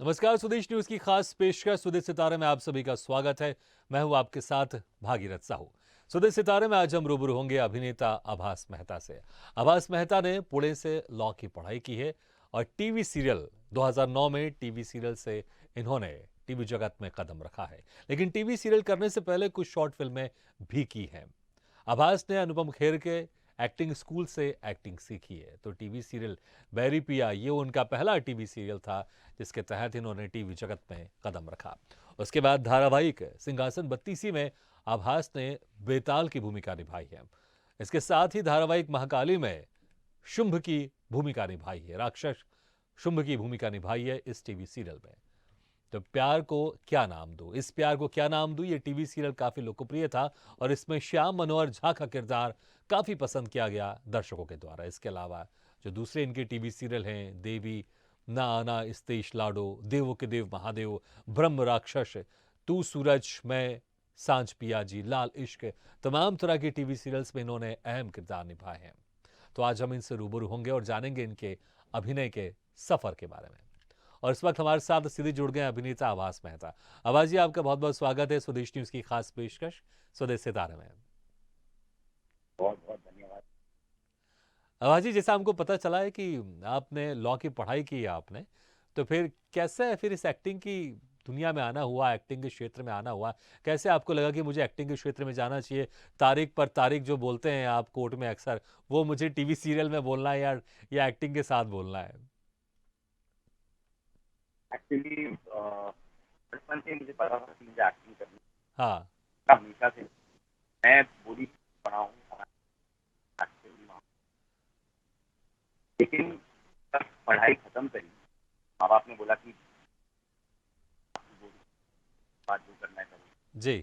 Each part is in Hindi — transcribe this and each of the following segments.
नमस्कार, स्वदेश न्यूज की खास पेशकश स्वदेश सितारे में आप सभी का स्वागत है। मैं हूं आपके साथ भागीरथ साहू। स्वदेश सितारे में आज हम रूबरू होंगे अभिनेता आभास मेहता से। आभास मेहता ने पुणे से लॉ की पढ़ाई की है और टीवी सीरियल 2009 में टीवी सीरियल से इन्होंने टीवी जगत में कदम रखा है। लेकिन टीवी सीरियल करने से पहले कुछ शॉर्ट फिल्में भी की हैं। आभास ने अनुपम खेर के एक्टिंग स्कूल से एक्टिंग सीखी है, तो टीवी सीरियल बैरी पिया ये उनका पहला टीवी सीरियल था जिसके तहत इन्होंने टीवी जगत में कदम रखा। उसके बाद धारावाहिक सिंहासन बत्तीसी में आभास ने बेताल की भूमिका निभाई है। इसके साथ ही धारावाहिक महाकाली में शुंभ की भूमिका निभाई है, राक्षस शुंभ की भूमिका निभाई है इस टीवी सीरियल में। तो प्यार को क्या नाम दूं, इस प्यार को क्या नाम दूं, ये टीवी सीरियल काफी लोकप्रिय था और इसमें श्याम मनोहर झा का किरदार काफी पसंद किया गया दर्शकों के द्वारा। इसके अलावा जो दूसरे इनके टीवी सीरियल हैं, देवी, ना आना, इस्तेश लाडो, देवों के देव महादेव, ब्रह्म राक्षस, तू सूरज, मैं, सांझ पिया जी, लाल इश्क, तमाम तरह के टीवी सीरियल्स में इन्होंने अहम किरदार निभाए हैं। तो आज हम इनसे रूबरू होंगे और जानेंगे इनके अभिनय के सफर के बारे में। और इस वक्त हमारे साथ सीधे जुड़ गए अभिनेता आभास मेहता। आभास जी, आपका बहुत बहुत स्वागत है स्वदेश न्यूज की खास पेशकश स्वदेश सितारे में। बहुत बहुत धन्यवाद। आभास जी, जैसा हमको पता चला है कि आपने लॉ की पढ़ाई की है आपने, तो फिर कैसे फिर इस एक्टिंग की दुनिया में आना हुआ, एक्टिंग के क्षेत्र में आना हुआ? कैसे आपको लगा कि मुझे एक्टिंग के क्षेत्र में जाना चाहिए? तारीख पर तारीख जो बोलते हैं आप कोर्ट में अक्सर, वो मुझे टीवी सीरियल में बोलना है या एक्टिंग के साथ बोलना है? एक्चुअली बचपन से मुझे पता था कि मुझे एक्टिंग करनी हाँ। है हमेशा से। मैं बोली पढ़ा हूँ एक्चुअली, लेकिन जब पढ़ाई खत्म करी, माँ बाप ने बोला कि बोली बात जो करना है करो। जी।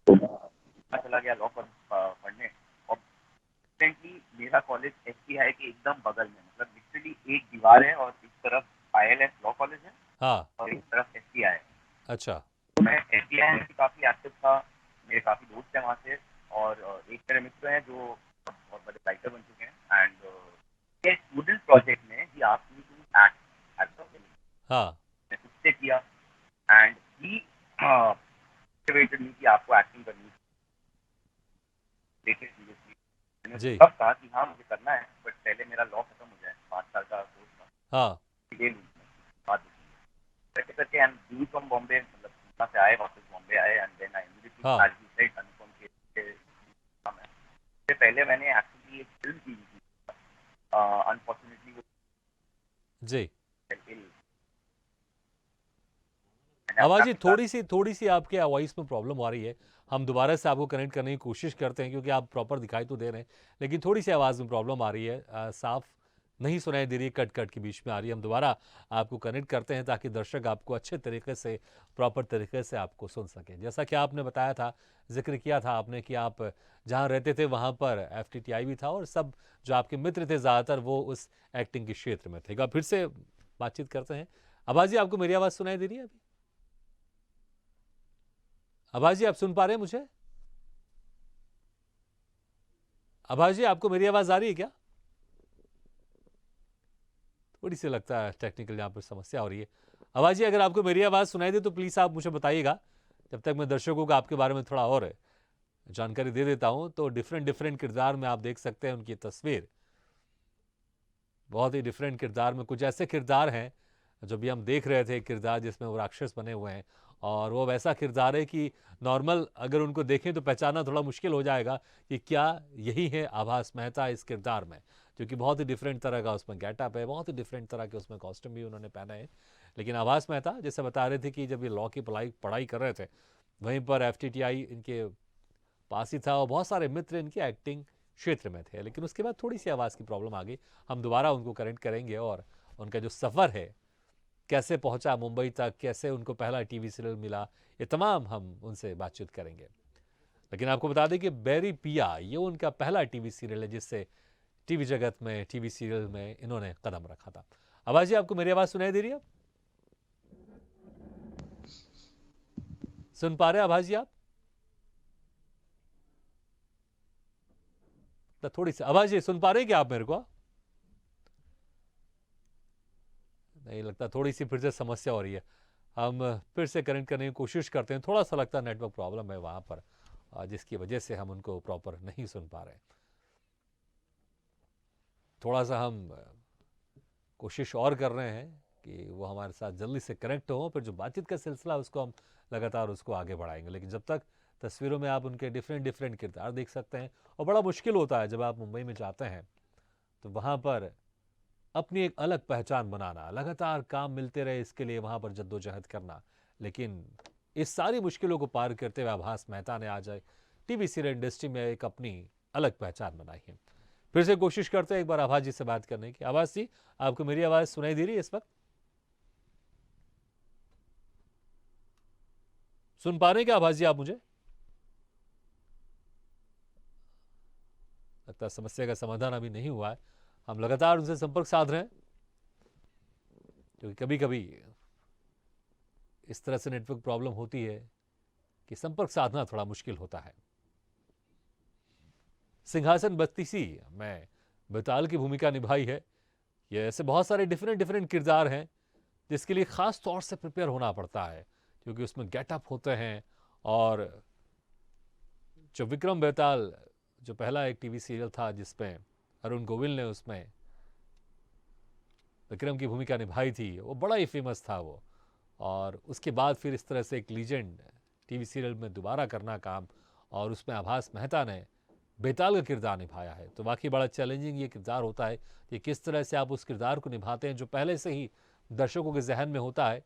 तो मैं चला गया लॉ पढ़ने। और रिसेंटली मेरा कॉलेज एसटीआई के एकदम बगल में, मतलब लिटरली एक दीवार है और एक तरफ आईएलएस लॉ कॉलेज है हाँ। और एक तरफ एसटीआई है। अच्छा। तो मैं एसटीआई में भी काफ़ी एक्टिव था। मेरे काफ़ी दोस्त हैं वहाँ से। और एक मेरे मित्र हैं जो बहुत बड़े राइटर बन चुके हैं। एंड ये स्टूडेंट प्रोजेक्ट में ही आप me to act as a villain. हाँ। मैं उससे किया एंड ही मोटिवेटेड मी कि आपको एक्टिंग करनी चाहिए सीरियसली। मैंने उसको जी। तब कहा कि हाँ मुझे करना है, बट पहले मेरा लॉ खत्म हो जाए, 5 साल का कोर्स था। हाँ। ये बात करके करके एंड दूर फ्रॉम बॉम्बे, मतलब वहाँ से आए, वापस बॉम्बे आए एंड देन आई इमीडिएटली हाँ। स्टार्ट सेट अनुपम के काम है। इससे पहले मैंने एक्चुअली एक फिल्म की थी, अनफॉर्चुनेटली वो जी। इल। मैंने आवाज अपना जी, किरदार। थोड़ी सी आपके वॉइस में प्रॉब्लम आ रही है। हम दोबारा से आपको कनेक्ट करने की कोशिश करते हैं क्योंकि आप प्रॉपर दिखाई तो दे रहे हैं, लेकिन थोड़ी सी आवाज़ में प्रॉब्लम आ रही है, साफ नहीं सुनाई दे रही है, कट कट के बीच में आ रही है। हम दोबारा आपको कनेक्ट करते हैं ताकि दर्शक आपको अच्छे तरीके से, प्रॉपर तरीके से आपको सुन सकें। जैसा कि आपने बताया था, जिक्र किया था आपने कि आप जहाँ रहते थे वहाँ पर एफटीटीआई भी था और सब जो आपके मित्र थे ज़्यादातर वो उस एक्टिंग के क्षेत्र में थे। एक बार फिर से बातचीत करते हैं। आवाज जी, आपको मेरी आवाज़ सुनाई दे रही है अभी? आभास जी, आप सुन पा रहे हैं मुझे? आभास जी, आपको मेरी आवाज आ रही है क्या? थोड़ी सी लगता है टेक्निकल यहाँ पर समस्या हो रही है। आभास जी, अगर आपको मेरी आवाज सुनाई दे तो प्लीज आप मुझे बताइएगा, जब तक मैं दर्शकों को आपके बारे में थोड़ा और जानकारी दे देता हूं। तो डिफरेंट डिफरेंट किरदार में आप देख सकते हैं उनकी तस्वीर, बहुत ही डिफरेंट किरदार में कुछ ऐसे किरदार हैं जो भी हम देख रहे थे, किरदार जिसमें वो राक्षस बने हुए हैं। और वो वैसा किरदार है कि नॉर्मल अगर उनको देखें तो पहचानना थोड़ा मुश्किल हो जाएगा कि क्या यही है आभास मेहता इस किरदार में, क्योंकि बहुत ही डिफरेंट तरह का उसमें गेटअप है, बहुत ही डिफरेंट तरह के उसमें कॉस्ट्यूम भी उन्होंने पहना है। लेकिन आभास मेहता जैसे बता रहे थे कि जब ये लॉ की पढ़ाई पढ़ाई कर रहे थे, वहीं पर एफटीटीआई इनके पास ही था और बहुत सारे मित्र इनके एक्टिंग क्षेत्र में थे। लेकिन उसके बाद थोड़ी सी आवाज़ की प्रॉब्लम आ गई। हम दोबारा उनको कनेक्ट करेंगे और उनका जो सफ़र है, कैसे पहुंचा मुंबई तक, कैसे उनको पहला टीवी सीरियल मिला, ये तमाम हम उनसे बातचीत करेंगे। लेकिन आपको बता दें कि बैरी पिया ये उनका पहला टीवी सीरियल है जिससे टीवी जगत में, टीवी सीरियल में इन्होंने कदम रखा था। आवाज जी, आपको मेरी आवाज़ सुनाई दे रही है? सुन पा रहे हैं आवाज जी आप? थोड़ी सी आवाज जी, सुन पा रहे हैं क्या आप मेरे को? नहीं लगता, थोड़ी सी फिर से समस्या हो रही है। हम फिर से कनेक्ट करने की कोशिश करते हैं, थोड़ा सा लगता है नेटवर्क प्रॉब्लम है वहाँ पर, जिसकी वजह से हम उनको प्रॉपर नहीं सुन पा रहे हैं। थोड़ा सा हम कोशिश और कर रहे हैं कि वो हमारे साथ जल्दी से कनेक्ट हो, फिर जो बातचीत का सिलसिला उसको हम लगातार उसको आगे बढ़ाएंगे। लेकिन जब तक तस्वीरों में आप उनके डिफरेंट डिफरेंट किरदार देख सकते हैं, और बड़ा मुश्किल होता है जब आप मुंबई में जाते हैं तो वहाँ पर अपनी एक अलग पहचान बनाना, लगातार काम मिलते रहे इसके लिए वहाँ पर जद्दोजहद करना। लेकिन इस सारी मुश्किलों को पार करते हुए आभास मेहता ने आज टीवी सीरियल इंडस्ट्री में एक अपनी अलग पहचान बनाई है। फिर से कोशिश करते हैं एक बार आभास जी से बात करने की। आभास जी, आपको मेरी आवाज सुनाई दे रही है इस वक्त? सुन पा रहे हैं क्या आभास जी आप मुझे? लगता है समस्या का समाधान अभी नहीं हुआ है। हम लगातार उनसे संपर्क साध रहे हैं, क्योंकि कभी कभी इस तरह से नेटवर्क प्रॉब्लम होती है कि संपर्क साधना थोड़ा मुश्किल होता है। सिंहासन बत्तीसी में बेताल की भूमिका निभाई है। ये ऐसे बहुत सारे डिफरेंट डिफरेंट किरदार हैं जिसके लिए खास तौर से प्रिपेयर होना पड़ता है, क्योंकि उसमें गेटअप होते हैं। और जो विक्रम बेताल, जो पहला एक टीवी सीरियल था जिसमें अरुण गोविल ने उसमें विक्रम की भूमिका निभाई थी, वो बड़ा ही फेमस था वो। और उसके बाद फिर इस तरह से एक लीजेंड टीवी सीरियल में दोबारा करना काम, और उसमें आभास मेहता ने बेताल का किरदार निभाया है, तो वाकई बड़ा चैलेंजिंग ये किरदार होता है कि किस तरह से आप उस किरदार को निभाते हैं जो पहले से ही दर्शकों के जहन में होता है।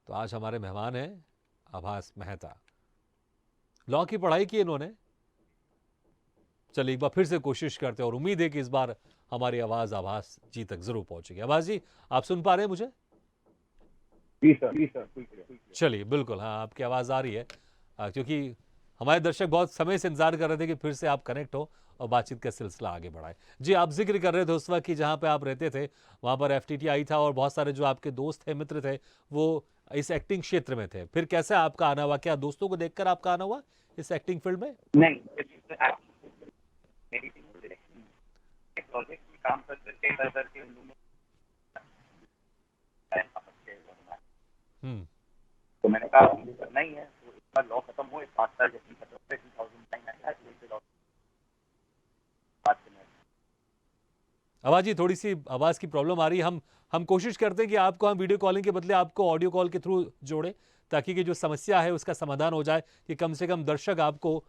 तो आज हमारे मेहमान हैं आभास मेहता। लॉ की पढ़ाई की इन्होंने। चलिए एक बार फिर से कोशिश करते हैं, और उम्मीद है कि इस बार हमारी आवाज आभास जी तक जरूर पहुंचेगी। आभास जी, आप सुन पा रहे हैं मुझे? जी सर। चलिए बिल्कुल, हाँ आपकी आवाज़ आ रही है, क्योंकि हमारे दर्शक बहुत समय से इंतजार कर रहे थे कि फिर से आप कनेक्ट हो और बातचीत का सिलसिला आगे बढ़ाए। जी, आप जिक्र कर रहे थे उस वक्त कि जहाँ पे आप रहते थे वहाँ पर एफटीटीआई था, और बहुत सारे जो आपके दोस्त थे, मित्र थे, वो इस एक्टिंग क्षेत्र में थे। फिर कैसे आपका आना हुआ? क्या दोस्तों को देखकर आपका आना हुआ इस एक्टिंग फील्ड में? नहीं, मेरी प्रोजेक्ट में काम करके तो मैंने कहा मुझे करना ही है, तो एक बार लॉ खत्म हो, 5 साल जब खत्म हो 2009 आया तो लॉ बात करना। आवाज जी, थोड़ी सी आवाज़ की प्रॉब्लम आ रही है। हम कोशिश करते हैं कि आपको हम वीडियो कॉलिंग के बदले आपको ऑडियो कॉल के थ्रू जोड़ें, ताकि कि जो समस्या है उसका समाधान हो जाए, कि कम से कम दर्शक आपको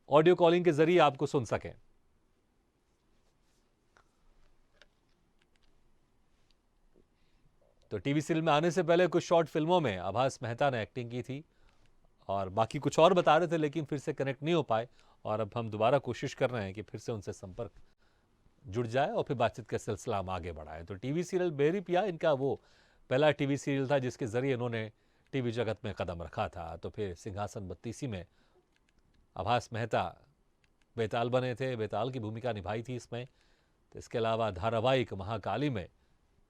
ऑडियो कॉलिंग के जरिए आपको सुन सकें। तो टीवी सीरियल में आने से पहले कुछ शॉर्ट फिल्मों में आभास मेहता ने एक्टिंग की थी, और बाकी कुछ और बता रहे थे, लेकिन फिर से कनेक्ट नहीं हो पाए। और अब हम दोबारा कोशिश कर रहे हैं कि फिर से उनसे संपर्क जुड़ जाए और फिर बातचीत का सिलसिला हम आगे बढ़ाएं। तो टीवी सीरियल बेरी पिया इनका वो पहला टीवी सीरियल था जिसके जरिए इन्होंने टीवी जगत में कदम रखा था। तो फिर सिंहासन बत्तीसी में आभास मेहता बेताल बने थे, बेताल की भूमिका निभाई थी इसमें। तो इसके अलावा धारावाहिक महाकाली में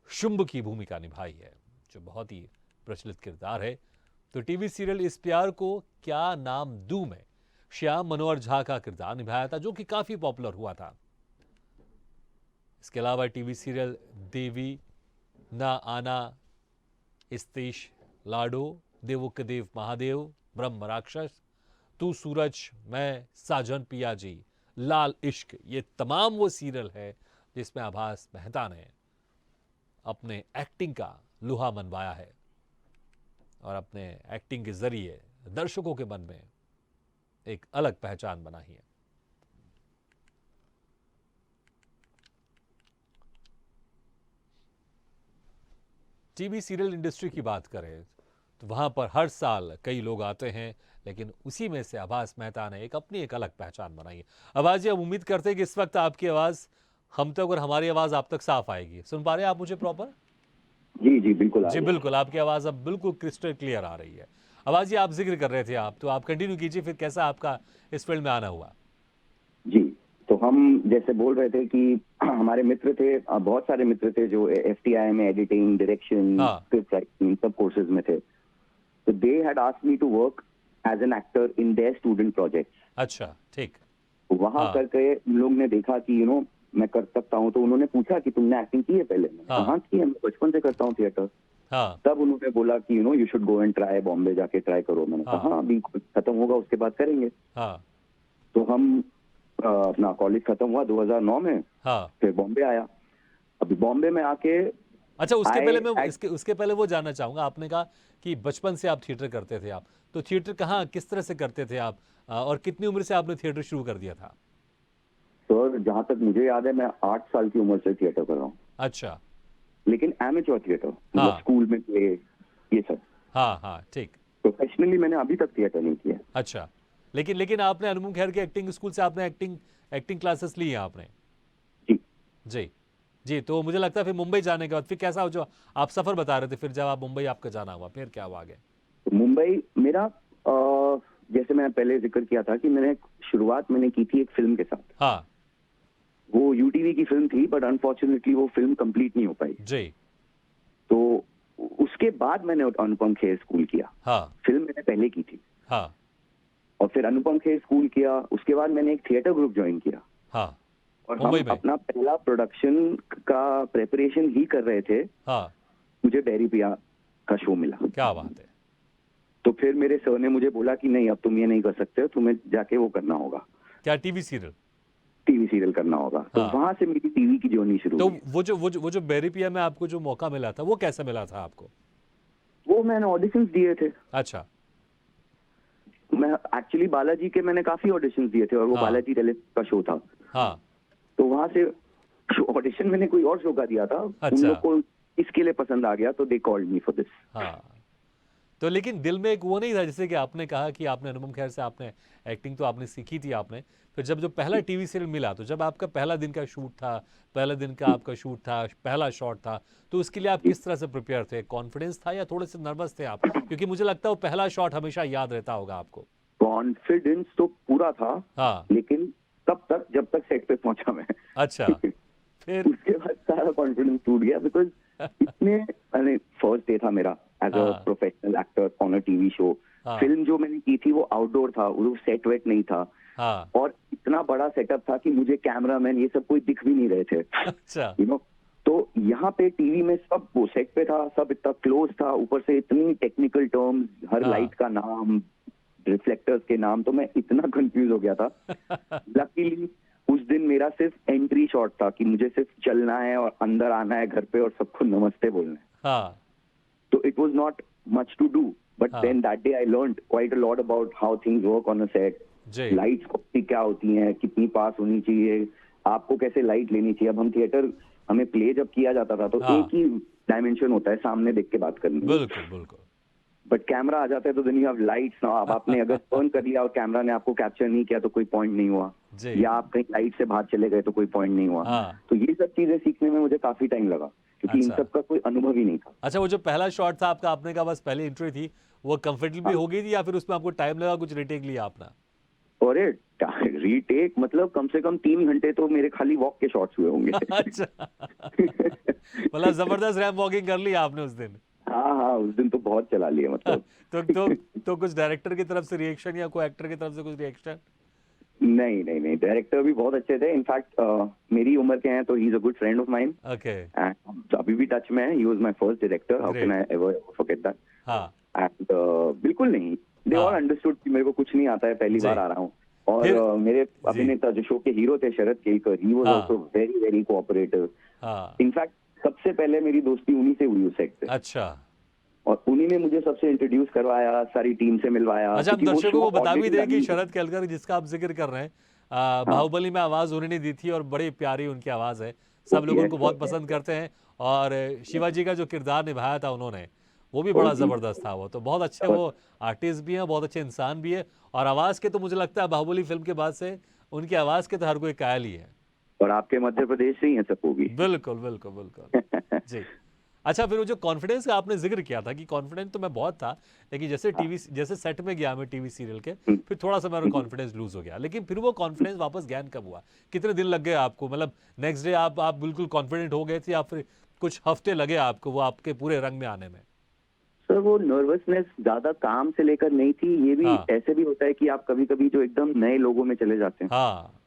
शुंभ की भूमिका निभाई है, जो बहुत ही प्रचलित किरदार है। तो टीवी सीरियल इस प्यार को क्या नाम दूं में श्याम मनोहर झा का किरदार निभाया था, जो कि काफी पॉपुलर हुआ था। इसके अलावा टीवी सीरियल देवी ना आना, इस्तीश लाडो, देवो के देव महादेव, ब्रह्म राक्षस, तू सूरज, मैं साजन पिया जी, लाल इश्क, ये तमाम वो सीरियल है जिसमें आभास मेहता ने अपने एक्टिंग का लुहा मनवाया है, और अपने एक्टिंग के जरिए दर्शकों के मन में एक अलग पहचान बनाई है। टीवी सीरियल इंडस्ट्री की बात करें तो वहां पर हर साल कई लोग आते हैं, लेकिन उसी में से आभास मेहता ने अपनी एक अलग पहचान बनाई है। आभास जी, हम उम्मीद करते हैं कि इस वक्त आपकी आवाज हम तक और हमारी आवाज आप तक साफ आएगी। सुन पा रहे हैं आप मुझे प्रॉपर? जी बिल्कुल जी बिल्कुल, आपकी आवाज अब बिल्कुल क्रिस्टल क्लियर आ रही है। आवाज जी, आप जिक्र कर रहे थे, आप तो आप कंटिन्यू कीजिए, फिर कैसा आपका इस फील्ड में आना हुआ? जी, तो हम जैसे बोल रहे थे कि हमारे मित्र थे, बहुत सारे मित्र थे जो एफटीआई में एडिटिंग, डायरेक्शन, स्क्रिप्ट राइटिंग सब कोर्सेज में थे। तो they had asked me to work as an actor in their student projects. अच्छा, ठीक। वहां हाँ। करके उन लोग ने देखा कि मैं कर सकता हूँ, तो उन्होंने पूछा कि तुमने एक्टिंग की है पहले? मैंने हाँ। कहा हाँ की है, मैं बचपन से करता हूँ थिएटर। हाँ, तब उन्होंने बोला कि you should go and try, Bombay जाके ट्राई करो। मैंने कहा हाँ। हाँ, अभी खत्म होगा उसके बाद करेंगे। हाँ, तो हम अपना कॉलेज खत्म हुआ 2009 में, हाँ। फिर बॉम्बे आया। अभी बॉम्बे में आके अच्छा, उसके आए पहले मैं उसके पहले वो जानना चाहूँगा, आपने कहा कि बचपन से आप थिएटर करते थे आप, तो थिएटर कहाँ, किस तरह से करते थे आप? और कितनी उम्र से आपने थिएटर शुरू कर दिया था? सर, जहाँ तक मुझे याद है, मैं 8 साल की उम्र से थिएटर कर रहा हूँ, अच्छा। लेकिन एमेच्योर थिएटर, मतलब हाँ। स्कूल में प्ले, ये सब। हाँ, हाँ, ठीक। प्रोफेशनली मैंने अभी तक थिएटर नहीं किया। अच्छा, लेकिन लेकिन आपने अनुपम खेर के एक्टिंग स्कूल से आपने एक्टिंग एक्टिंग क्लासेस ली हैं आपने? जी। जी। जी, तो मुझे लगता है फिर मुंबई जाने के बाद फिर कैसा हो, जो आप सफ़र बता रहे थे, फिर जब आप मुंबई आपका जाना हुआ, फिर क्या हुआ आगे? तो मुंबई मेरा जैसे मैंने पहले जिक्र किया था कि शुरुआत मैंने की थी एक फिल्म के साथ। हाँ। वो यूटीवी की फिल्म थी, बट अनफॉर्चुनेटली वो फिल्म कंप्लीट नहीं हो पाई। जी। तो उसके बाद मैंने अनुपम खेर स्कूल किया। हाँ। फिल्म मैंने पहले की थी, हाँ। और फिर अनुपम खेर स्कूल किया। उसके बाद मैंने एक थिएटर ग्रुप ज्वाइन किया, हाँ, और मुंबई हम में? अपना पहला प्रोडक्शन का प्रेपरेशन ही कर रहे थे। हाँ, मुझे बैरी पिया का शो मिला। क्या बात है! तो फिर मेरे सर ने मुझे बोला कि नहीं, अब तुम ये नहीं कर सकते, तुम्हें जाके वो करना होगा, क्या टीवी सीरियल? टीवी सीरियल करना होगा। तो हाँ। वहां से मेरी टीवी की जर्नी शुरू तो हुई। वो जो बेरीपिया में आपको जो मौका मिला था, वो कैसे मिला था आपको? वो मैंने ऑडिशंस दिए थे। अच्छा। मैं एक्चुअली बालाजी के मैंने काफी ऑडिशंस दिए थे, और वो हाँ। बालाजी टेलीविजन का शो था। हाँ। तो वहां से ऑडिशन मैंने कोई और शो का दिया था। उन अच्छा। लोग को इसके लिए पसंद आ गया, तो they called me for this. हाँ, तो लेकिन दिल में एक वो नहीं था, जैसे कि आपने कहा कि आपने अनुपम खेर से आपने एक्टिंग तो आपने सीखी थी आपने, फिर जब जो पहला टीवी सीरियल मिला, तो जब आपका पहला दिन का शूट था, पहले दिन का आपका शूट था, पहला शॉट था, तो उसके लिए आप किस तरह से प्रिपेयर थे? कॉन्फिडेंस था या थोड़े से नर्वस थे आप? क्योंकि मुझे लगता है वो पहला शॉट हमेशा याद रहता होगा आपको। कॉन्फिडेंस तो पूरा था, हाँ। लेकिन तब तक जब तक सेट पे पहुंचा मैं। अच्छा, फिर? उसके बाद सारा कॉन्फिडेंस टूट गया, बिकॉज मैंने फर्स्ट डे था मेरा एज अ हाँ। Professional actor on a TV show. हाँ। फिल्म जो मैंने की थी वो आउटडोर था, वो सेट वेट नहीं था, हाँ। और इतना बड़ा सेटअप था कि मुझे कैमरामैन ये सब कोई दिख भी नहीं रहे थे। अच्छा। तो यहाँ पे टीवी में सब वो सेट पे था, सब इतना क्लोज था, ऊपर से इतनी टेक्निकल टर्म्स, हर हाँ। लाइट का नाम, रिफ्लेक्टर्स के नाम, तो मैं इतना कंफ्यूज हो गया था। लकीली उस दिन मेरा सिर्फ एंट्री शॉट था कि मुझे सिर्फ चलना है और अंदर आना है घर पे और सबको नमस्ते बोलना है। हाँ। तो it was not much to do, but हाँ। Then that day I learned quite a lot about how things work on a set. जी। लाइट्स क्या होती हैं, कितनी पास होनी चाहिए, आपको कैसे लाइट लेनी चाहिए। अब हम थिएटर, हमें प्ले जब किया जाता था तो हाँ। एक ही डायमेंशन होता है, सामने देख के बात करनी है। बिल्कुल, बिल्कुल। बट कैमरा आ जाता है तो देन यू हैव लाइट्स ना। अब आपने अगर टर्न कर लिया और कैमरा ने आपको कैप्चर नहीं किया तो कोई पॉइंट नहीं हुआ, जी। या आप कहीं लाइट से बाहर चले गए तो कोई पॉइंट नहीं हुआ। हाँ। तो ये सब चीजें सीखने में मुझे काफी टाइम लगा, क्योंकि इन अच्छा। सब का कोई अनुभव ही नहीं था। अच्छा, वो जो पहला शॉट था आपका, आपने कहा बस पहली एंट्री थी, वो कंफर्टेबल हो गई थी या फिर उसमें आपको टाइम लगा, कुछ रिटेक लिया आपने? और रीटेक मतलब कम से कम 3 घंटे तो मेरे खाली वॉक के शॉट्स हुए होंगे। अच्छा। मतलब जबरदस्त रैंप वॉकिंग कर ली आपने उस दिन? हाँ हाँ, उस दिन तो बहुत चला लिया मतलब। तो कुछ डायरेक्टर की तरफ से रिएक्शन या कोई एक्टर की तरफ से कुछ रिएक्शन? नहीं नहीं नहीं, डायरेक्टर भी बहुत अच्छे थे। इनफैक्ट मेरी उम्र के हैं, तो he is a good friend of mine, okay. And अभी भी टच में है। He was my first director, how can I ever forget that. हाँ। एंड बिल्कुल नहीं, दे हाँ। ऑल अंडरस्टूड कि मेरे को कुछ नहीं आता है, पहली जी। बार आ रहा हूँ। और फिर? मेरे जी। अभिनेता जो शो के हीरो थे, शरद केलकर, ही वाज हाँ। Also very very cooperative. हाँ। इनफैक्ट सबसे पहले मेरी दोस्ती उन्हीं से हुई उस सेट पे, अच्छा। और उन्हीं ने मुझे सबसे इंट्रोड्यूस करवाया, सारी टीम से मिलवाया। अच्छा, हम क्योंकि वो दर्शकों शो को बता भी already दें कि running शरद केलकर जिसका आप जिक्र कर रहे हैं, हाँ। बाहुबली में आवाज उन्होंने दी थी और बड़ी प्यारी उनकी आवाज है, सब लोग yes, उनको बहुत sir, पसंद yes, करते हैं। और शिवाजी का जो किरदार निभाया था उन्होंने, वो भी sir। बड़ा जी, जबरदस्त था। वो तो बहुत अच्छे, वो आर्टिस्ट भी हैं, बहुत अच्छे इंसान भी है, और आवाज के तो मुझे लगता है बाहुबली फिल्म के बाद से उनकी आवाज के तो हर कोई कायल ही है। और आपके मध्य प्रदेश से ही है सब वो भी। बिल्कुल, बिल्कुल, बिल्कुल। जी। अच्छा, फिर वो जो कॉन्फिडेंस का आपने जिक्र किया था कि कॉन्फिडेंस तो मैं बहुत था, लेकिन जैसे सेट में गया मैं टीवी सीरियल के, फिर थोड़ा सा मेरा कॉन्फिडेंस लूज हो गया। लेकिन फिर वो कॉन्फिडेंस वापस गेन कब हुआ? कितने दिन लग गए आपको? मतलब नेक्स्ट डे आप बिल्कुल कॉन्फिडेंट हो गए थे या फिर कुछ हफ्ते लगे आपको वो आपके पूरे रंग में आने में? सर सर वो नर्वसनेस ज्यादा काम से लेकर नहीं थी, ये भी हाँ। ऐसे भी होता है कि आप कभी कभी जो एकदम नए लोगों में चले जाते हैं, हाँ,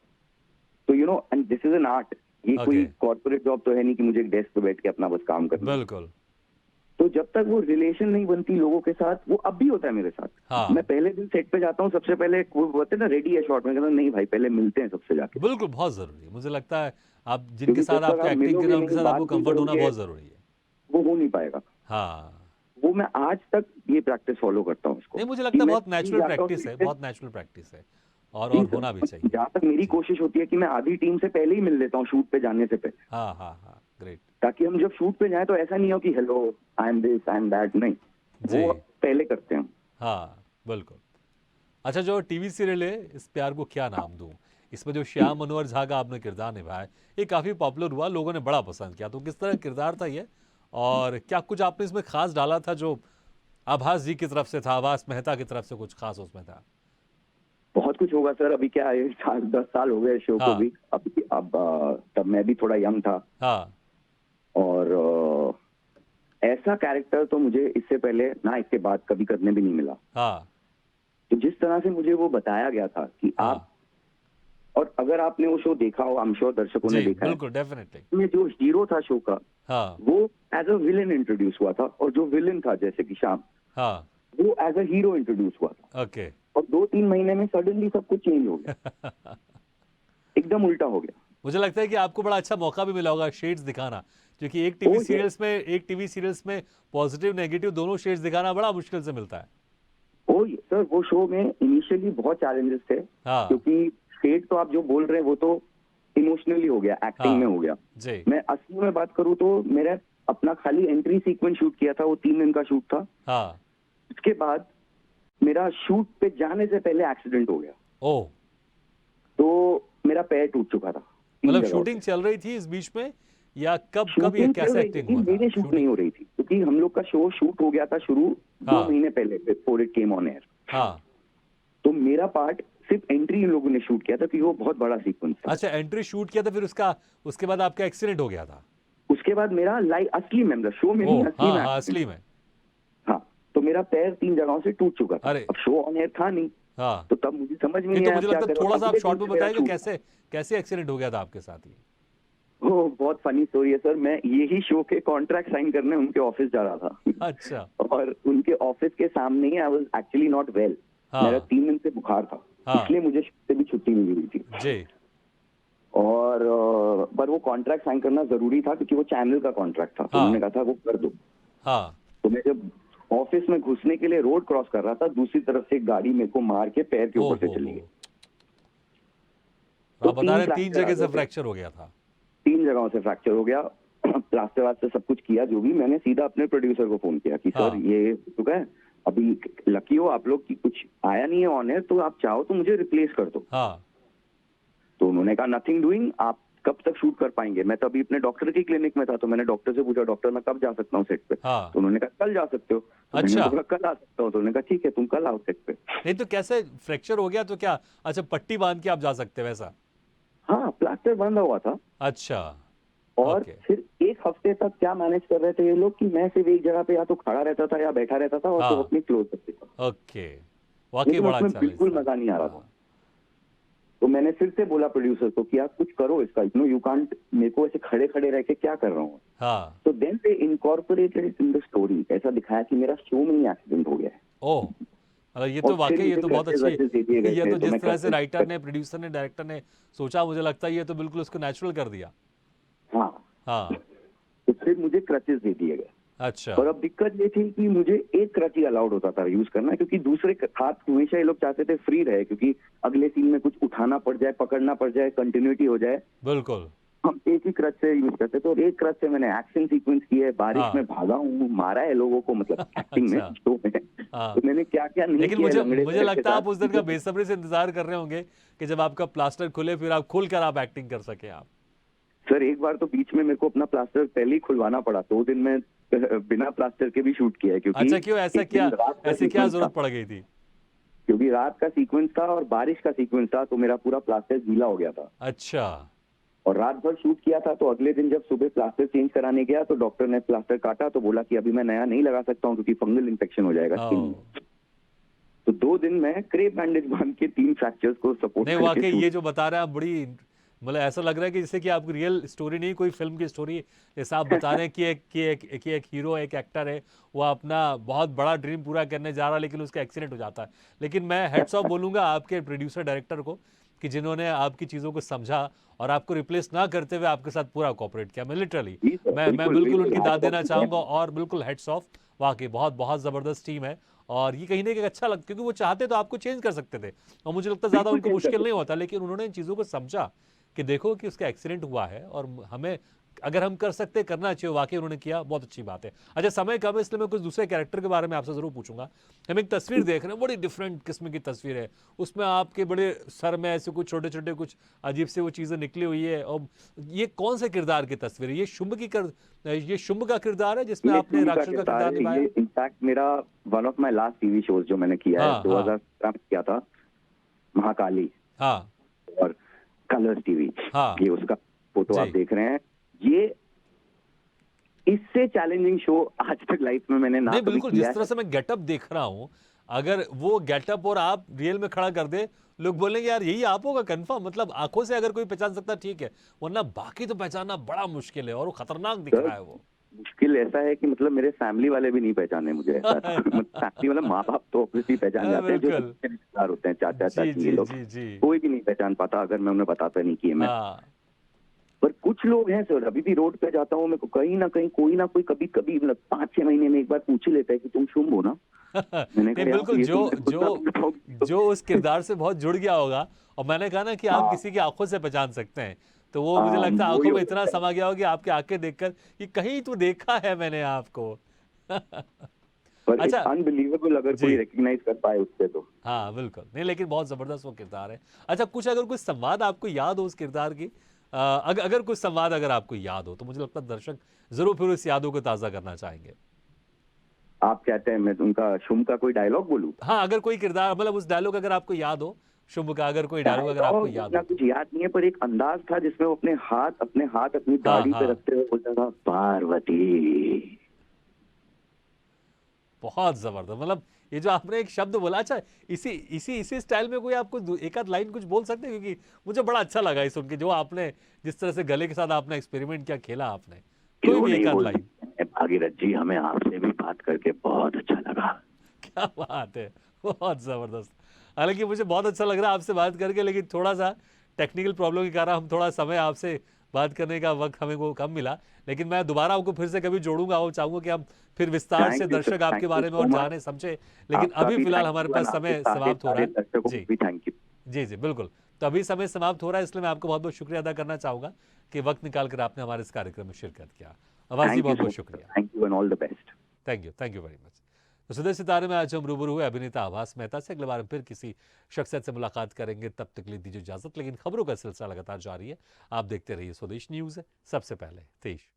तो you know, and this is an art. ये कोई ओके, कॉर्पोरेट जॉब तो है नहीं कि मुझे एक डेस्क पे बैठ के अपना बस काम करना है। बिल्कुल, तो जब तक वो रिलेशन नहीं बनती लोगों के साथ, वो अब भी होता है मेरे साथ। हाँ। मैं पहले दिन सेट पे जाता हूँ, सबसे पहले वो बोलते हैं ना रेडी है शॉट में, कहता हूँ नहीं भाई पहले मिलते हैं सबसे जाके, बिल्कुल, बहुत ज़रूरी है। मुझे लगता है आप जिनके क्योंकि साथ जब तक आपको आप एक्टिंग करना मिलोगे है, उनके नहीं, साथ आपको बात नहीं कंफर्ट होना करोगे, बहुत ज़रूरी है। वो हो नहीं पाएगा। हाँ। वो मैं आज तक ये प्रैक्टिस फॉलो करता हूँ इसको, नहीं, मुझे कि लगता है मैं बहुत नेचुरल जाता हूँ प्रैक्टिस है, सीट पे। बहुत नेचुरल प्रैक्टिस है जी और सर, होना भी चाहिए। जहाँ तक मेरी जी। कोशिश होती है कि मैं आधी टीम से पहले ही मिल लेता हूँ शूट पे जाने से पहले, हाँ, हाँ, हाँ, ग्रेट। ताकि हम जब शूट पे जाएं तो ऐसा नहीं हो कि hello I am this I am that, नहीं, जी। वो पहले करते हैं। हाँ, बिल्कुल। अच्छा, जो टीवी सीरियल है इस प्यार को क्या नाम दूं, इसमें जो श्याम मनोहर झा का आपने किरदार निभाया है, ये काफ़ी पॉपुलर हुआ, लोगों ने बड़ा पसंद किया। तो किस तरह का किरदार था ये, और क्या कुछ आपने इसमें खास डाला था जो आभास जी की तरफ से था, आभास मेहता की तरफ से कुछ खास उसमें था? बहुत कुछ होगा सर, अभी क्या है, 10 साल हो गए शो को हाँ, भी। अब तब मैं भी थोड़ा यंग था, हाँ, और ऐसा कैरेक्टर तो मुझे इससे पहले ना इसके बाद कभी करने भी नहीं मिला। हाँ, तो जिस तरह से मुझे वो बताया गया था कि आप, हाँ। और अगर आपने वो शो देखा हो, आई एम श्योर दर्शकों ने जी, देखा है, बिल्कुल, डेफिनेटली। उसमें जो हीरो था शो का, हाँ, वो एज अ विलेन इंट्रोड्यूस हुआ था, और जो विलेन था जैसे कि श्याम, हाँ, वो एज अ हीरो इंट्रोड्यूस हुआ था। ओके। और 2-3 महीने में सडनली सब कुछ चेंज हो गया, एकदम उल्टा हो गया। मुझे लगता है कि आपको बड़ा अच्छा मौका भी मिला होगा शेड्स दिखाना, क्योंकि ओ ये एक टीवी सीरियल्स में पॉजिटिव नेगेटिव दोनों शेड्स दिखाना बड़ा मुश्किल से मिलता है। ओ सर, वो शो में इनिशियली बहुत चैलेंजेस थे, हाँ, क्योंकि शेड तो आप जो बोल रहे हैं वो तो इमोशनली हो गया, एक्टिंग में हाँ, हो गया। जी, मैं असली में बात करूं तो मेरा अपना खाली एंट्री सीक्वेंस शूट किया था, वो 3 दिन का शूट था। हाँ, उसके बाद मेरा शूट पे जाने से पहले एक्सीडेंट हो गया, ओह! तो मेरा पैर टूट चुका था 3 मतलब जगहों शूटिंग से। चल रही थी इस बीच में, या कब ये शूटिंग चल कैसे रही थी, एक्टिंग हुआ था? मेरे शूट नहीं शूटिंग, हो रही थी, क्योंकि हम लोग का शो शूट हो गया था शुरू 2 हाँ, महीने पहले, before it came on air. हाँ। तो मेरा पार्ट सिर्फ एंट्री इन लोगों ने शूट किया था, क्योंकि वो बहुत बड़ा सीक्वेंस था। अच्छा, एंट्री शूट किया था, फिर उसके बाद आपका एक्सीडेंट हो गया था? उसके बाद मेरा लाइव असली में, मतलब शो में नहीं, ओह! असली हाँ, में हाँ, accident। असली में। हाँ, तो मेरा पैर 3 जगहों से टूट चुका था। अरे! अब शो ऑन एयर था नहीं, हाँ। तो तब मुझे समझ में नहीं, नहीं तो आया मुझे क्या लगता है करूं। थोड़ा-सा आप अगले शॉर्ट दिन में से मेरा बताएँगे शूट था। कैसे एक्सीडेंट हो गया था आपके साथ ये? वो बहुत फनी स्टोरी है सर। मैं यही शो के कॉन्ट्रैक्ट साइन करने उनके ऑफिस जा रहा था अच्छा, और उनके ऑफिस के सामने ही I was actually not well. मेरा हाँ, 3 दिन से बुखार था, हाँ, इसलिए मुझे से भी छुट्टी नहीं मिली थी। जी, और पर वो कॉन्ट्रैक्ट साइन करना जरूरी था, क्योंकि वो चैनल का कॉन्ट्रैक्ट था, तो हाँ, उन्होंने कहा था वो कर दो। हाँ, तो मैं जब ऑफिस में घुसने के लिए रोड क्रॉस कर रहा था, दूसरी तरफ से एक गाड़ी मेरे को मार के पैर के ऊपर से ओहो चली हो! गई। तो तो आप बता 3 रहे हैं 3 फ्रैक्चर आ जगह से गए थे, फ्रैक्चर हो गया था? 3 जगहों से फ्रैक्चर हो गया। प्लास्टर वास्टर सब कुछ किया जो भी, मैंने सीधा अपने प्रोड्यूसर को फोन किया कि सर हाँ, ये हो चुका है, अभी लकी हो आप लोग कि कुछ आया नहीं है ऑन एयर, तो आप चाहो तो मुझे रिप्लेस कर दो। हाँ, तो उन्होंने कहा नथिंग डूइंग, आप कब तक शूट कर पाएंगे। मैं तो अभी अपने डॉक्टर की क्लिनिक में था, तो मैंने डॉक्टर से पूछा डॉक्टर मैं कब जा सकता हूँ सेट पे। हाँ। तो उन्होंने कहा कल जा सकते हो। तो मैंने अच्छा, बोला कल आ सकता हूँ, तो उन्होंने कहा ठीक है तुम कल आओ सेट पे। नहीं तो कैसे फ्रैक्चर हो गया तो क्या, अच्छा पट्टी बांध के आप जा सकते हैं वैसा? हाँ, प्लास्टर बंधा हुआ था, अच्छा, और ओके, फिर 1 हफ्ते तक क्या मैनेज कर रहे थे ये लोग कि मैं सिर्फ एक जगह पे या तो खड़ा रहता था या बैठा रहता था, और हाँ, तो अपनी क्लोज करते था, ओके, वाकई लेकिन बड़ा उसमें अच्छा बिल्कुल लगा। मजा नहीं आ रहा था। हाँ, तो मैंने फिर से बोला प्रोड्यूसर को कि आप कुछ करो इसका, नो यू कांट, मेरे को ऐसे खड़े खड़े रह के क्या कर रहा हूँ। हाँ, तो then they incorporated it in the story, ऐसा दिखाया कि मेरा शो में ही एक्सीडेंट हो गया है। ओह! मतलब ये और तो फिर वाकई ये मुझे तो बहुत क्रचेस वचेस दे दिए अच्छी गए ये थे, तो तो जिस मैं तरह से राइटर क्रचेस, ने, प्रोड्यूसर ने, डायरेक्टर ने सोचा, मुझे लगता है ये तो बिल्कुल उसको नेचुरल कर दिया। हाँ, हाँ, तो फिर मुझे क्रचेस दे दिए गए। अच्छा, और अब दिक्कत ये थी कि मुझे एक क्रच ही अलाउड होता था यूज करना, क्योंकि दूसरे हाथ हमेशा ये लोग चाहते थे फ्री रहे, क्योंकि अगले सीन में कुछ उठाना पड़ जाए, पकड़ना पड़ जाए, कंटिन्यूटी हो जाए। बिल्कुल, हम एक ही क्रच से यूज करते थे, और एक क्रच से मैंने एक्शन सीक्वेंस किए, बारिश हाँ, में भागा हूँ, मारा है लोगों को, मतलब एक्टिंग में, अच्छा, शो में। हाँ। तो मैंने क्या क्या नहीं लेकिन किया है मुझे लंगड़े मुझे सर के लगता है आप उस दिन का साथ। बेसब्री से इंतजार कर रहे होंगे कि जब आपका प्लास्टर खुले, फिर आप खुलकर आप एक्टिंग कर सके आप। सर एक बार तो बीच में मेरे को अपना प्लास्टर पहले ही खुलवाना पड़ा, 2 दिन में बिना प्लास्टर के भी शूट किया है, क्योंकि अच्छा, क्यों ऐसा एक क्या, दिन रात का ऐसी क्या सीक्वेंस था, जरूरत पड़ गई थी? क्योंकि रात का सीक्वेंस था और बारिश का सीक्वेंस था, तो मेरा पूरा प्लास्टर गीला हो गया था। अच्छा, और रात भर शूट किया था, तो अगले दिन जब सुबह प्लास्टर चेंज कराने गया तो डॉक्टर ने प्लास्टर काटा तो बोला कि अभी मैं नया नहीं लगा सकता हूँ क्योंकि फंगल इन्फेक्शन हो जाएगा स्किन में। ओह। तो 2 दिन में क्रेप बैंडेज बांध के 3 फ्रैक्चर्स को सपोर्ट नहीं करके वाकई shoot ये जो बता रहे हैं आप बड़ी मतलब ऐसा लग रहा है कि जैसे कि आपकी रियल स्टोरी नहीं, कोई फिल्म की स्टोरी है। जैसा आप बता रहे हैं कि एक हीरो, एक एक्टर है, वो अपना बहुत बड़ा ड्रीम पूरा करने जा रहा है लेकिन उसका एक्सीडेंट हो जाता है। लेकिन मैं हेड्स ऑफ बोलूंगा आपके प्रोड्यूसर डायरेक्टर को कि जिन्होंने आपकी चीज़ों को समझा और आपको रिप्लेस ना करते हुए आपके साथ पूरा कोऑपरेट किया। मैं लिटरली जी सर, मैं बिल्कुल, बिल्कुल बिल्कुल, उनकी hats दाद off देना to चाहूँगा them। और बिल्कुल हेड्स ऑफ। वाकई बहुत बहुत ज़बरदस्त टीम है और ये कहीं ना कहीं अच्छा लगता, क्योंकि वो चाहते तो आपको चेंज कर सकते थे और मुझे लगता है ज़्यादा बिल्कुल उनको change कर मुश्किल सकते नहीं होता, लेकिन उन्होंने इन चीज़ों को समझा कि देखो कि उसका एक्सीडेंट हुआ है और हमें अगर हम कर सकते करना चाहिए। वाकई उन्होंने किया, बहुत अच्छी बात है। अच्छा समय कम है इसलिए मैं कुछ दूसरे कैरेक्टर के बारे में आपसे जरूर पूछूंगा। हम एक तस्वीर देख रहे हैं, बड़ी डिफरेंट किस्म की तस्वीर है। उसमें आपके बड़े सर में ऐसे कुछ छोटे छोटे कुछ अजीब से वो चीज़ें निकली हुई है। और ये कौन से किरदार की तस्वीर है? ये शुंभ का किरदार है जिसमें ये आपने शुभ का राक्षस का किरदार किरदार है। निभाया? ये इनफैक्ट मेरा one of my last TV shows जो मैंने किया है, हाँ, 2017 में किया था, महाकाली हाँ और कलर्स टीवी। हाँ ये उसका फोटो आप जी। देख रहे हैं। ये इससे चैलेंजिंग शो आज तक लाइफ में मैंने ना नहीं कभी बिल्कुल, किया जिस तरह है। से मैं गेटअप देख रहा हूं, अगर वो गेटअप और आप रियल में खड़ा कर दे, लोग बोलेंगे यार यही आप होगा कंफर्म। मतलब आंखों से अगर कोई पहचान सकता ठीक है, वरना बाकी तो पहचानना बड़ा मुश्किल है और वो खतरनाक दिख सर, रहा है वो। मुश्किल ऐसा है कि मतलब मेरे फैमिली वाले भी नहीं पहचाने मुझे ऐसा था। मतलब फैमिली मतलब माँ बाप तो ऑब्वियसली पहचान जाते हैं, जो बिल्कुल। सबसे रिश्तेदार होते हैं, चाचा जी चाची, ये जी लोग जी जी। कोई भी नहीं पहचान पाता अगर मैं उन्हें बताता नहीं कि ये मैं। हाँ पर कुछ लोग हैं सर, अभी भी रोड पे जाता हूँ, मेरे को कहीं ना कहीं कोई ना कोई कभी कभी मतलब 5-6 महीने में एक बार पूछ ही लेता है कि तुम शुंभ हो ना। मैंने नहीं कहा यार बिल्कुल, ये जो तुमने खुद जो ना बताओगी तो। जो उस किरदार से बहुत जुड़ गया होगा। और मैंने कहा ना कि आप हाँ, किसी की आंखों से पहचान सकते हैं, तो वो मुझे लगता है वही आंखों हो में इतना सकता है। समा गया होगा कि आपकी आंखें देखकर कि कहीं तो देखा है मैंने आपको। पर इट्स अच्छा अनबिलीवेबल अगर जी। कोई रिकग्नाइज कर पाए उससे तो। हाँ बिल्कुल, नहीं लेकिन बहुत जबरदस्त वो किरदार है। अच्छा कुछ अगर कुछ संवाद आपको याद हो उस किरदार की, अगर कुछ संवाद अगर आपको याद हो तो मुझे लगता है दर्शक जरूर फिर उस यादों को ताज़ा करना चाहेंगे। आप चाहते हैं मैं उनका शुंभ का कोई डायलॉग बोलूं? हाँ अगर कोई किरदार मतलब उस डायलॉग अगर आपको याद हो, शुभ का अगर कोई डायलॉग अगर आपको डायलॉग याद इतना हो तो। कुछ याद नहीं है, पर एक अंदाज था जिसमें वो अपने हाथ अपनी हाँ दाढ़ी पे हाँ रखते हुए बोलता था, पार्वती। बहुत जबरदस्त। मतलब ये जो आपने एक शब्द बोला, अच्छा इसी इसी इसी स्टाइल में कोई आपको एक आध लाइन कुछ बोल सकते हैं? क्योंकि मुझे बड़ा अच्छा लगा ये सुन के, जो आपने जिस तरह से गले के साथ आपने एक्सपेरिमेंट किया, खेला आपने। कोई क्यों भी एक नहीं आध बोल लाइन। सकते हैं? भागीरथ जी, हमें आपसे भी बात करके बहुत अच्छा लगा। क्या बात है, बहुत ज़बरदस्त। हालांकि मुझे बहुत अच्छा लग रहा है आपसे बात करके, लेकिन थोड़ा सा टेक्निकल प्रॉब्लम के कारण हम थोड़ा समय आपसे बात करने का वक्त हमें को कम मिला। लेकिन मैं दोबारा आपको फिर से कभी जोड़ूंगा और चाहूँगा कि हम फिर विस्तार से थैंक यू सर, दर्शक आपके थैंक यू बारे में सो और मच। जाने समझे। लेकिन आपका अभी भी फिलहाल थैंक हमारे यू, पास आपके समय सारे समाप्त हो रहा सारे है। दर्शकों को जी भी थैंक यू। जी जी बिल्कुल। तो अभी समय समाप्त हो रहा है, इसलिए मैं आपको बहुत बहुत शुक्रिया अदा करना चाहूँगा कि वक्त निकाल कर आपने हमारे इस कार्यक्रम में शिरकत किया। आवाज़ जी थैंक यू बहुत सो बहुत मच सर, शुक्रिया। Thank you and all the best. Thank you very much. तो सुबह सितारे में आज हम रूबरू हुए अभिनेता आभास मेहता से। अगले बार हम फिर किसी शख्सियत से मुलाकात करेंगे, तब तक के लिए दीजिए इजाजत। लेकिन खबरों का सिलसिला लगातार जारी है, आप देखते रहिए स्वदेश न्यूज़, सबसे पहले देश।